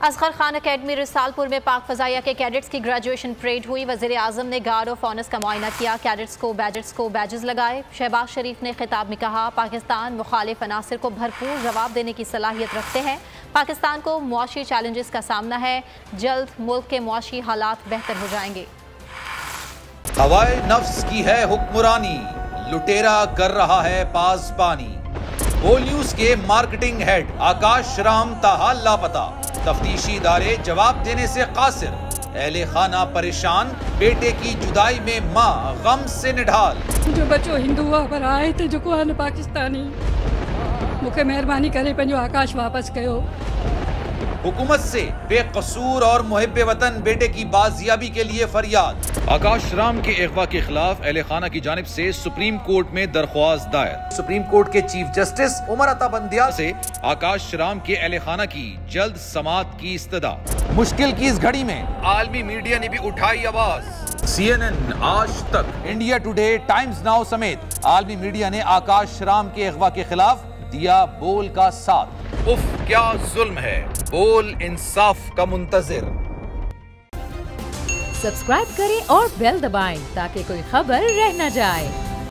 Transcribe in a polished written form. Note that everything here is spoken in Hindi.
असगर खान अकेडमी रिसालपुर में पाक फजाइया के कैडेट्स की ग्रेजुएशन परेड हुई। वज़ीर आज़म ने गार्ड ऑफ ऑनर्स का मुआयना किया, कैडेट्स को बैजेस लगाए। शहबाज शरीफ ने खिताब में कहा, पाकिस्तान मुखालिफ अनासिर को भरपूर जवाब देने की सलाहियत रखते हैं। पाकिस्तान को मुआशी चैलेंजेस का सामना है, जल्द मुल्क के मुआशी हालात बेहतर हो जाएंगे। हवाए नफ्स की है हुक्मरानी, लुटेरा कर रहा है पासबानी। बोल न्यूज के मार्केटिंग हेड आकाश राम ताहाल लापता, तफ्तीशी इदारे जवाब देने से कासिर। अहले खाना परेशान, बेटे की जुदाई में माँ गम से निढाल। जो बच्चो हिंदू पर आए थे जो पाकिस्तानी, मुझे मेहरबानी करे पंहिंजो आकाश वापस कयो। हुकूमत से बेकसूर और मुहिब्बे वतन बेटे की बाजियाबी के लिए फरियाद। आकाश राम के अगवा के खिलाफ अहले खाना की जानिब से सुप्रीम कोर्ट में दरख्वास्त दायर। सुप्रीम कोर्ट के चीफ जस्टिस उमर अता बंदियाल से आकाश राम के अहले खाना की जल्द समाअत की इस्तदा। मुश्किल की इस घड़ी में आलमी मीडिया ने भी उठाई आवाज। CNN, आज तक, इंडिया टुडे, टाइम्स नाउ समेत आलमी मीडिया ने आकाश राम के अगवा के खिलाफ दिया बोल का साथ। उफ क्या जुल्म है, बोल इंसाफ का मुंतजिर। सब्सक्राइब करें और बेल दबाएं ताकि कोई खबर रह न जाए।